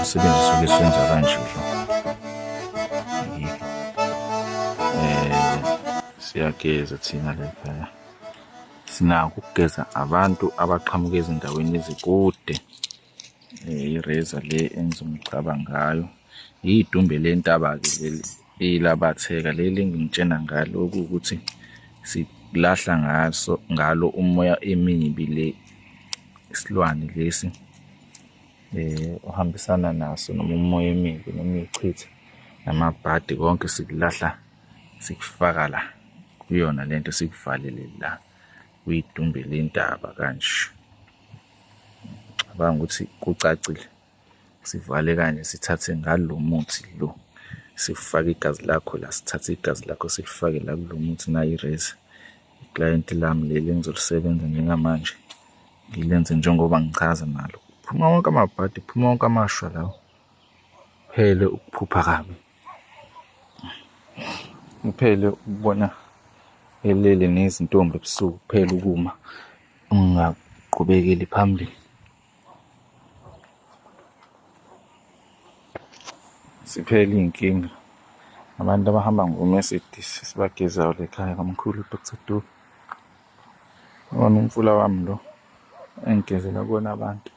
Umsebenzi suke siwenza kanje siyageza thina lekhaya. Sinako ukugeza abantu abaqhamuka ezindaweni ezikude. Ireza le enza umcaba ngayo. Idumbe lentaba-ke leli elabatheka leli engingitshena ngalo ukuthi silahla ngalo umoya emibi le isilwane lesi ohambisana naso noma umoya emibi noma ichitha namabhadi konke sikulahla sikufaka la kuyona lento sikuvalele la kuyidumbe lentaba kanje. Cabanga ukuthi kucacile sivale kanje sithathe ngalo muthi lo sifake igazi lakho la sithathe igazi lakho silifake la kulo muthi na ireza. Iclient lami leli engizolisebenza njengamanje ngilenze njengoba ngichaza nalo. Phuma wonke amabhadi, phuma wonke amashwa lawo. Phele ukuphupha kabi. Uphele ukubona elele nezintombi ebusuku, phela ukuma ungaqhubekeli phambili. Siphele iy'nkinga abantu abahamba ngoMercedes sibagezayo lekhaya kamkhulu uDr Dube. Wona umfula wami lo engigezela kuwona abantu.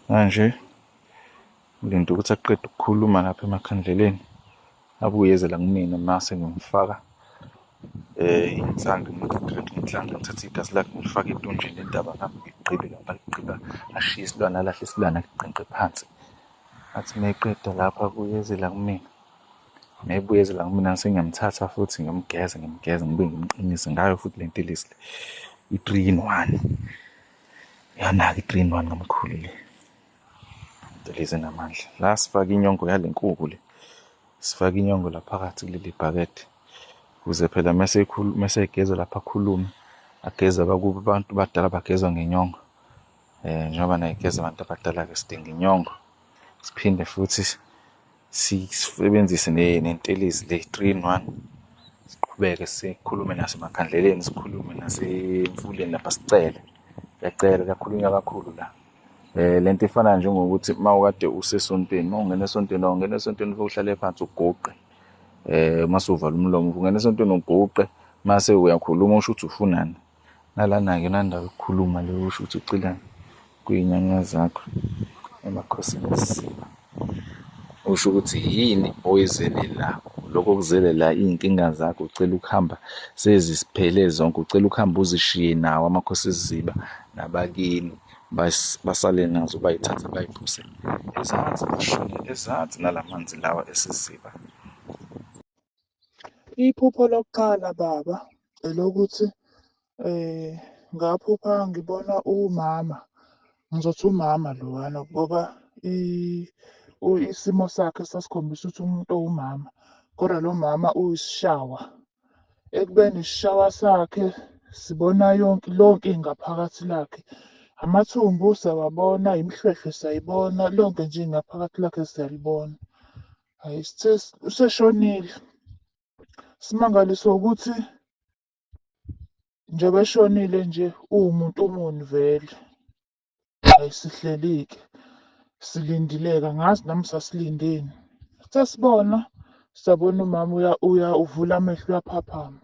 Manje ngilinda ukuthi aqede ukukhuluma lapha emakhandleleni abuye eze la kumina mase ngimfaka inhlanga ngithathe igazi lakhe ngilifake etunjini lentaba ngami ngigqibe lapha ngigqiba ashiye isilwane alahle isilwane agqenqe phansi. Athi meqeda lapha kuyeze la kumina. Mebuye eze la kumina sengiyamthatha futhi ngimgeze ngibe ngimqinise ngayo futhi lento lesile i-3-in-1. Yana-ke i-3-in-1 ngamkhulu le. Leze namandla. La sifaka inyongo yale nkukhu le. Sifaka inyongo la phakathi kuleli bhakede. Kuze phela mase egeza lapha akhulume. Ageza bakuba abantu badala bagezwa ngenyongo. Njengoba naye egeza abantu abadala-ke sidinga inyongo. Siphinde futhi sisebenzise nentelezi le 3-in-1. Siqhubeke sikhulume nasemakhandleleni, sikhulume nasemfuleni lapha sicele. Ngiyacela kakhulunywa kakhulu la. Lento ifana njengokuthi mawukade usesontweni, mawungena esontweni uhlale phansi uguqe. Mase uvala umlomo, ungena esontweni uguqe, mase uyakhuluma usho ukuthi ufunani. Nalana-ke nandawo yokukhuluma le usho ukuthi ucilani kuy'nyanya zakho emakhosini esisiba. Usho ukuthi yini oyizele la, lokho okuzele la iy'nkinga zakho ucela ukuhamba sezisiphele zonke, ucela ukuhamba uzishiye nawo amakhosi esiziba nabakini basale nazo bayithathe bayiphuse ezansi bashonele ezansi nalamanzi lawa esiziba. Iphupho lokuqala baba elokuthi ngaphupha ngibona umama, ngizothi umama lowana ngoba isimo sakhe sasikhombisa ukuthi umuntu owumama, kodwa lo mama uyisishawa. Ekubeni isishawa sakhe sibona lonke ingaphakathi lakhe. Amathumbu siyawabona, imhlwehlwe siyayibona, lonke nje ingaphakathi lakhe siyalibona. Hhayi, sithe useshonile. Simangaliswa ukuthi njengoba eshonile nje uwumuntu omuni vele. Hhayi, sihleli-ke silindileka, ngazi nami sasilindeni. Sasibona, sabona umama uvula amehlo uyaphaphama.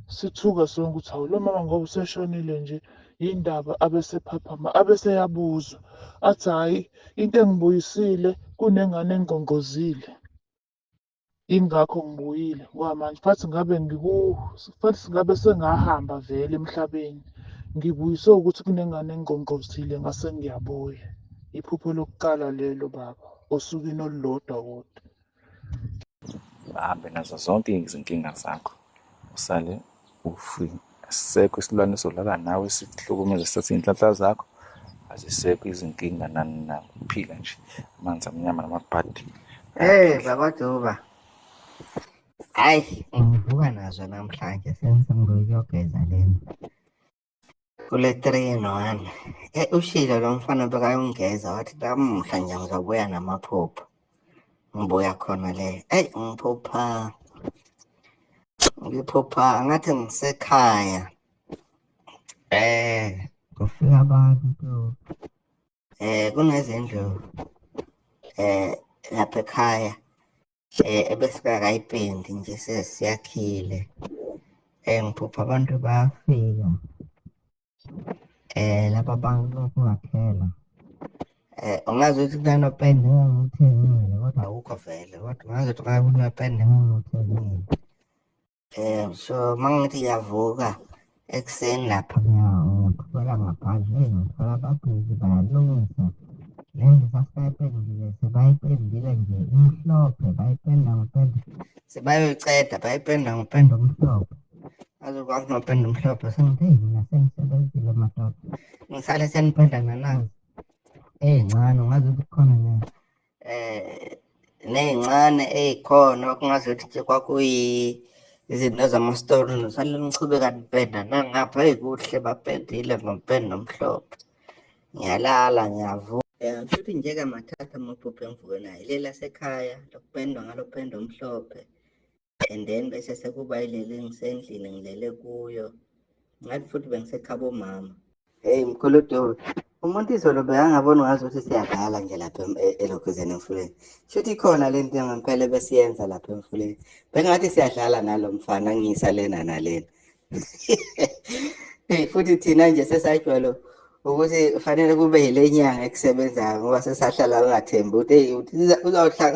Sithuka sonke ukuthi hawu lo mama ngoba useshonile nje yindaba abesephaphama, abeseyabuzwa. Athi hhayi, into engibuyisile kunengane engigongozile. Ingakho ngibuyile kwamanje. Phathi ngabe sengahamba vele emhlabeni. Ngibuyiswe ukuthi kunengane engigongozile ngase ngiyabuya. Iphupho lokuqala lelo baba, osukwini olulodwa kodwa. Bahambe nazo zonke izinkinga zakho, usale u-free. Asisekho isilwane esizolala nawe sikuhlukumeze sithathe iy'nhlanhla zakho. Azisekho izinkinga nani na, uphila nje amanzi amnyama namabhadi. Baba Duba. Hayi, ngivuka nazo namhlanje sengizokuyogeza le kule 3-1. Ushilo lo mfana bekayongeza wathi namuhla nje ngizobuya namaphupho. Ngibuya khona le. Ngiphupha ngathi ngisekhaya. Kufika abantu. Kunezindlu lapha ekhaya. Ebesingakayipendi nje sesiyakhile. Ngiphupha abantu bayafika. Lapha abantu kungaphela. Ungazi ukuthi kunanopende engangiwuthengile kodwa awukho vele kodwa ungazi ukuthi kunanopende engangiwuthengile. So mangithi ngiyavuka ekuseni lapha ngiyaqhubeka ngaphandle ngithola ababhizi bayalungisa lendlu sasayipendile sebayipendile nje imhlophe bayipenda ngopende sebayoceda bayipenda ngopende omhlophe azokwazi nopende omhlophe sengithi mina sengisebenzile madoda ngisale senipenda nanazi ey'ncane ungazi ukuthi khona ney'ncane ey'khona okungazi ukuthi nje izinto zamastori nisale nichubeka nipenda nangapha kuhle bapendile ngopende omhlophe ngiyalala ngiyavuka futhi njeke mathatha amaphupho engivuke nayo ilela sekhaya lokupendwa ngalo pende omhlophe and then bese sekuba yileli ngisendlini ngilele kuyo ngathi futhi bengisekhaba umama mkhuludo umuntu izolo bekangabona ngazi ukuthi siyadlala nje lapha elokhuzeni emfuleni shuthi ikhona le nto ngempela besiyenza lapha emfuleni bengathi siyadlala nalo mfana ngiyisa lena nalena futhi thina nje sesajwayele ukuthi kufanele kube yile nyanga ekusebenzayo ngoba sesahlala ungathembi ukuthi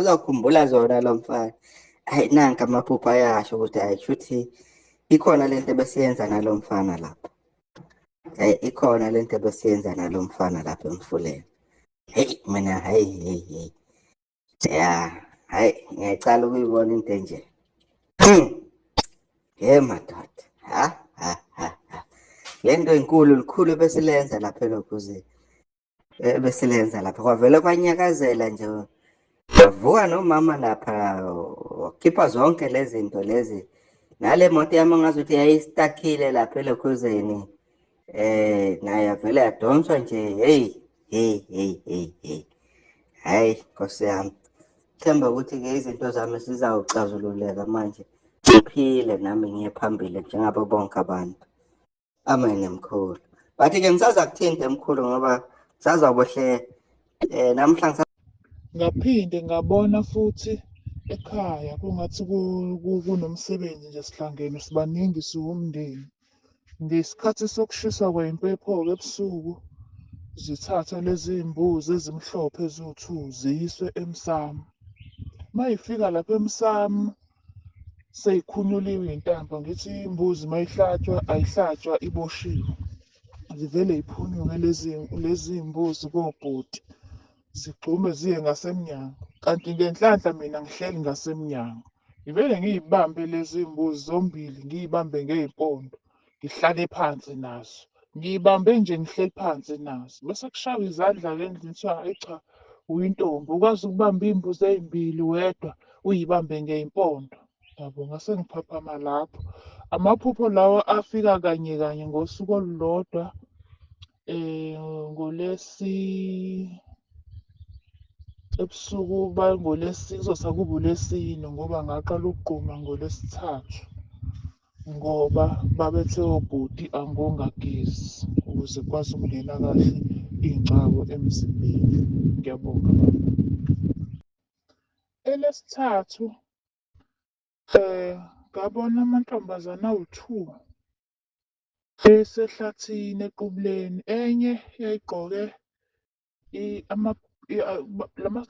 uzawukhumbula zona lo mfana nanka amaphupho ayasho ukuthi shuthi ikhona le nto besiyenza nalo mfana lapha ikhona le nto besiyenza nalo mfana lapha emfuleni mina ngiyacala ukuyibona into enje madoda le nto inkulu likhulu besilenza lapha elokhuzeni besilenza lapha kwavele kwanyakazela nje wavuka nomama lapha wakhipha zonke lezi zinto lezi nale moto yami ngazuthi yayistakile lapha elokhuzeni naye yavele yadonswa nje hayi Nkosi yami themba ukuthi-ke izinto zami zizawuxazululeka manje ngiphile nami ngiye phambili njengabo bonke abantu amen mkhulu bathi-ke ngisaza kuthinte mkhulu ngoba sazawubohle namhlanje ngaphinde ngabona futhi ekhaya kungathi kunomsebenzi nje sihlangene sibaningi siwumndeni ngesikhathi sokushisa kwempepho-ke ebusuku zithathwa lezi mbuzi ezimhlophe eziwu-2 ziyiswe emsamo mayifika lapha emsamo seyikhunyuliwe iy'ntambo ngithi imbuzi mayihlatshwa ayihlatshwa iboshiwe zivele yiphunyuke lezi mbuzi kobhuti zigxume ziye ngasemnyango kanti ngenhlanhla mina ngihleli ngasemnyango ngivele ngiy'bambe lezi mbuzi zombili ngiy'bambe ngey'mpondo ngihlale phansi nazo ngiy'bambe nje ngihleli phansi nazo bese kushaywa izandla-ke endlini kuthiwa hayi cha uyintombi ukwazi ukubamba iy'mbuzi ey'mbili wedwa uy'bambe ngey'mpondo yabo ngase ngiphaphama lapho amaphupho lawa afika kanye kanye ngosuku olulodwa ebusuku kuzosakuba uLwesine ngoba ngaqala ukugquma ngoLwesithathu ngoba babethe obhuti angongagezi ukuze kukwazi ukungena kahle iy'ngcabo emzimbeni. Ngiyabonga baba. Elesithathu ngabona amantombazane awu-2 esehlathini equbuleni enye yayigqoke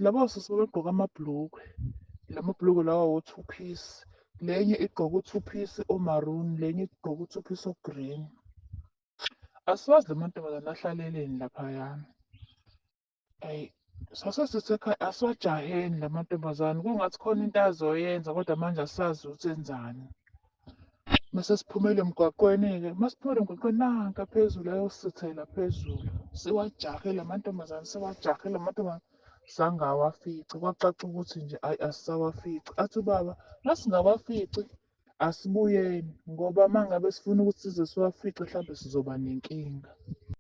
laba sisi babegqoke amabhulukwe lamabhulukwe lawa wo-2 piece lenye igqoke u-2 piece o-maroon lenye igqoke u-2 piece o-green asiwazi le mantombazane ahlaleleni laphayana sasesisekhaya asiwajaheni la mantombazane kungathi khona into azoyenza kodwa manje asazi ukuthi enzani mase siphumele emgwaqweni-ke masiphumele emgwaqweni nanka phezulu ayosithela phezulu siwajahe la mantombazane sangawafici kwacaca ukuthi nje ayi asisawafici athi ubaba masingawafici asibuyeni ngoba uma ngabe sifuna ukuthi size siwafice, mhlawumbe sizoba nenkinga.